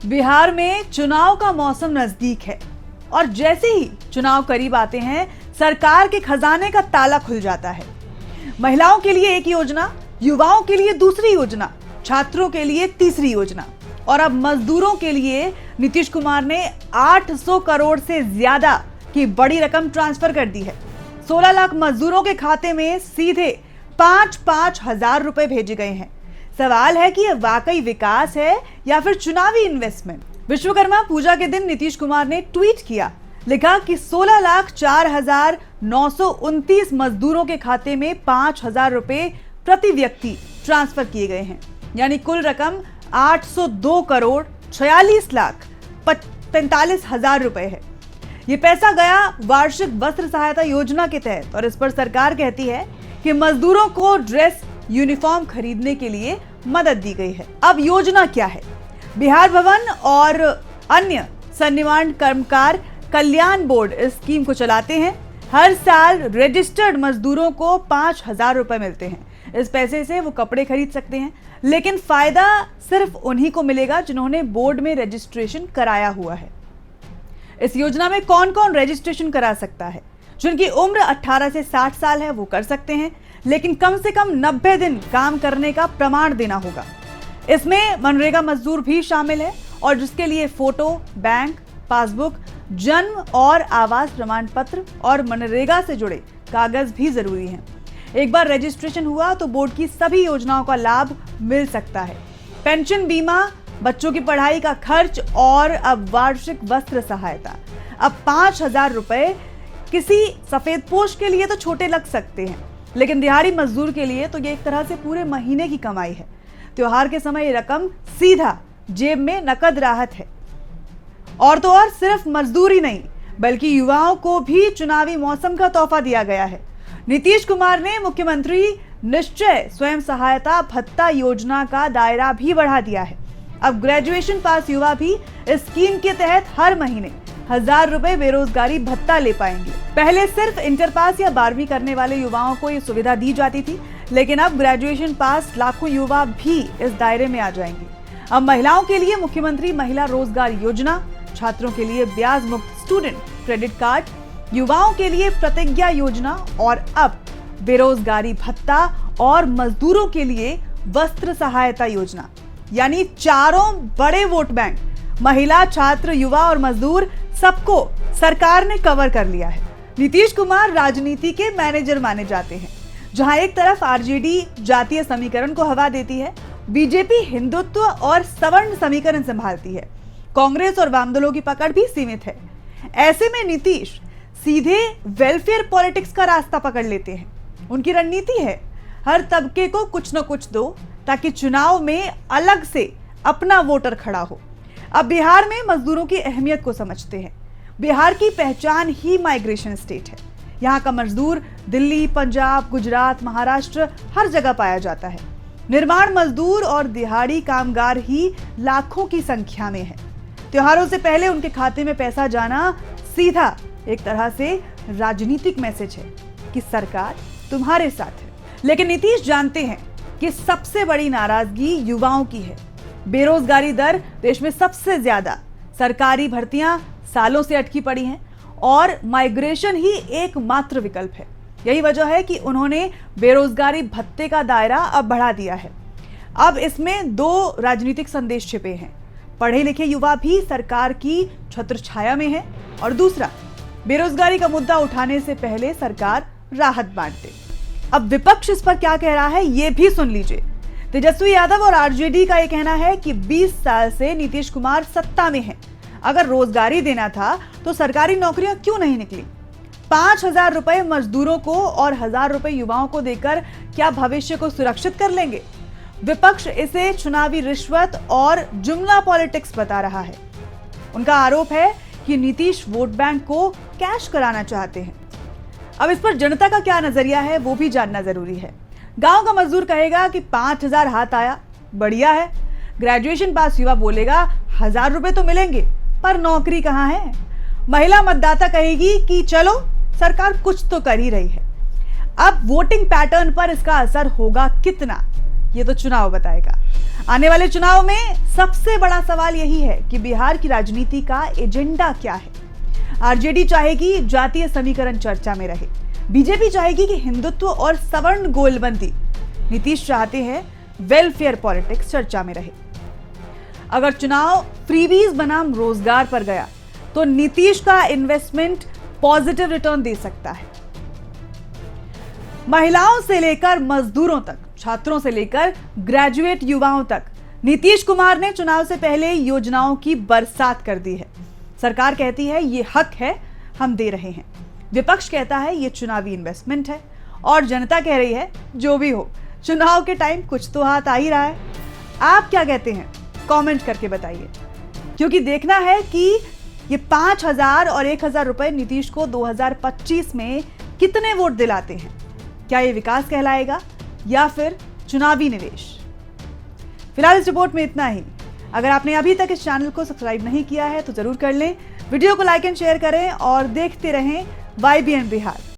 बिहार में चुनाव का मौसम नजदीक है और जैसे ही चुनाव करीब आते हैं, सरकार के खजाने का ताला खुल जाता है। महिलाओं के लिए एक योजना, युवाओं के लिए दूसरी योजना, छात्रों के लिए तीसरी योजना और अब मजदूरों के लिए नीतीश कुमार ने 800 करोड़ से ज्यादा की बड़ी रकम ट्रांसफर कर दी है। 16 लाख मजदूरों के खाते में सीधे 5-5 हजार रुपए भेजे गए हैं। सवाल है कि यह वाकई विकास है या फिर चुनावी इन्वेस्टमेंट। विश्वकर्मा पूजा के दिन नीतीश कुमार ने ट्वीट किया, लिखा कि 16,04,929 मजदूरों के खाते में 5,000 रुपए प्रति व्यक्ति ट्रांसफर किए गए हैं, यानी कुल रकम 802 करोड़ 46 लाख 45 हजार रुपए है। ये पैसा गया वार्षिक वस्त्र सहायता योजना के तहत और इस पर सरकार कहती है कि मजदूरों को ड्रेस यूनिफॉर्म खरीदने के लिए मदद दी गई है। अब योजना क्या है? बिहार भवन और अन्य सन्निवार्ड कर्मकार कल्याण बोर्ड इस स्कीम को चलाते हैं। हर साल रजिस्टर्ड मजदूरों को 5,000 रुपए मिलते हैं। इस पैसे से वो कपड़े खरीद सकते हैं, लेकिन फायदा सिर्फ उन्हीं को मिलेगा जिन्होंने बोर्ड में रजिस्ट्रेशन कराया हुआ है। इस योजना में कौन कौन रजिस्ट्रेशन करा सकता है? जिनकी उम्र 18 से 60 साल है वो कर सकते हैं, लेकिन कम से कम 90 दिन काम करने का प्रमाण देना होगा। इसमें मनरेगा मजदूर भी शामिल है और जिसके लिए फोटो, बैंक पासबुक, जन्म और आवास प्रमाण पत्र और मनरेगा से जुड़े कागज भी जरूरी हैं। एक बार रजिस्ट्रेशन हुआ तो बोर्ड की सभी योजनाओं का लाभ मिल सकता है। पेंशन, बीमा, बच्चों की पढ़ाई का खर्च और अब वार्षिक वस्त्र सहायता। अब 5,000 रुपए किसी सफेदपोश के लिए तो छोटे लग सकते हैं, लेकिन दिहाड़ी मजदूर के लिए तो ये एक तरह से पूरे महीने की कमाई है। त्योहार के समय ये रकम सीधा जेब में नकद राहत है। और तो और सिर्फ मजदूर ही नहीं, बल्कि युवाओं को भी चुनावी मौसम का तोहफा दिया गया है। नीतीश कुमार ने मुख्यमंत्री निश्चय स्वयं सहायता भत्ता योजना का दायरा भी बढ़ा दिया है। अब ग्रेजुएशन पास युवा भी इस स्कीम के तहत हर महीने 1,000 रुपए बेरोजगारी भत्ता ले पाएंगे। पहले सिर्फ इंटर पास या 12वीं करने वाले युवाओं को ये सुविधा दी जाती थी, लेकिन अब ग्रेजुएशन पास लाखों युवा भी इस दायरे में आ जाएंगे। अब महिलाओं के लिए मुख्यमंत्री महिला रोजगार योजना, छात्रों के लिए ब्याज मुक्त स्टूडेंट क्रेडिट कार्ड, युवाओं के लिए प्रतिज्ञा योजना और अब बेरोजगारी भत्ता और मजदूरों के लिए वस्त्र सहायता योजना, यानी चारों बड़े वोट बैंक, महिला, छात्र, युवा और मजदूर, सबको सरकार ने कवर कर लिया है। नीतीश कुमार राजनीति के मैनेजर माने जाते हैं। जहां एक तरफ आरजेडी जातीय समीकरण को हवा देती है, बीजेपी हिंदुत्व और सवर्ण समीकरण संभालती है, कांग्रेस और वामदलों की पकड़ भी सीमित है। ऐसे में नीतीश सीधे वेलफेयर पॉलिटिक्स का रास्ता पकड़ लेते हैं। उनकी रणनीति है हर तबके को कुछ न कुछ दो ताकि चुनाव में अलग से अपना वोटर खड़ा हो। अब बिहार में मजदूरों की अहमियत को समझते हैं। बिहार की पहचान ही माइग्रेशन स्टेट है। यहाँ का मजदूर दिल्ली, पंजाब, गुजरात, महाराष्ट्र हर जगह पाया जाता है। निर्माण मजदूर और दिहाड़ी कामगार ही लाखों की संख्या में है। त्योहारों से पहले उनके खाते में पैसा जाना सीधा एक तरह से राजनीतिक मैसेज है कि सरकार तुम्हारे साथ है। लेकिन नीतीश जानते हैं कि सबसे बड़ी नाराजगी युवाओं की है। बेरोजगारी दर देश में सबसे ज्यादा, सरकारी भर्तियां सालों से अटकी पड़ी हैं और माइग्रेशन ही एकमात्र विकल्प है। यही वजह है कि उन्होंने बेरोजगारी भत्ते का दायरा अब बढ़ा दिया है। अब इसमें 2 राजनीतिक संदेश छिपे हैं। पढ़े लिखे युवा भी सरकार की छत्रछाया में है और दूसरा, बेरोजगारी का मुद्दा उठाने से पहले सरकार राहत बांट दे। अब विपक्ष इस पर क्या कह रहा है ये भी सुन लीजिए। तेजस्वी यादव और आरजेडी का यह कहना है कि 20 साल से नीतीश कुमार सत्ता में हैं। अगर रोजगारी देना था तो सरकारी नौकरियां क्यों नहीं निकली? 5,000 रुपए मजदूरों को और 1,000 रुपए युवाओं को देकर क्या भविष्य को सुरक्षित कर लेंगे? विपक्ष इसे चुनावी रिश्वत और जुमला पॉलिटिक्स बता रहा है। उनका आरोप है कि नीतीश वोट बैंक को कैश कराना चाहते हैं। अब इस पर जनता का क्या नजरिया है वो भी जानना जरूरी है। गांव का मजदूर कहेगा कि 5,000 हाथ आया, बढ़िया है। ग्रेजुएशन पास युवा बोलेगा 1,000 रुपए तो मिलेंगे, पर नौकरी कहां है? महिला मतदाता कहेगी कि चलो सरकार कुछ तो कर ही रही है। अब वोटिंग पैटर्न पर इसका असर होगा कितना, ये तो चुनाव बताएगा। आने वाले चुनाव में सबसे बड़ा सवाल यही है कि बिहार की राजनीति का एजेंडा क्या है। आरजेडी चाहेगी जातीय समीकरण चर्चा में रहे, बीजेपी चाहेगी कि हिंदुत्व और सवर्ण गोलबंदी, नीतीश चाहते हैं वेलफेयर पॉलिटिक्स चर्चा में रहे। अगर चुनाव फ्रीबीज बनाम रोजगार पर गया तो नीतीश का इन्वेस्टमेंट पॉजिटिव रिटर्न दे सकता है। महिलाओं से लेकर मजदूरों तक, छात्रों से लेकर ग्रेजुएट युवाओं तक, नीतीश कुमार ने चुनाव से पहले योजनाओं की बरसात कर दी है। सरकार कहती है ये हक है, हम दे रहे हैं। विपक्ष कहता है ये चुनावी इन्वेस्टमेंट है, और जनता कह रही है जो भी हो, चुनाव के टाइम कुछ तो हाथ आ ही रहा है। आप क्या कहते हैं? कमेंट करके बताइए, क्योंकि देखना है कि ये 5,000 और 1,000 रुपए नीतीश को 2025 में कितने वोट दिलाते हैं। क्या ये विकास कहलाएगा या फिर चुनावी निवेश? फिलहाल इस रिपोर्ट में इतना ही। अगर आपने अभी तक इस चैनल को सब्सक्राइब नहीं किया है तो जरूर कर लें। वीडियो को लाइक एंड शेयर करें और देखते रहें YBN बिहार।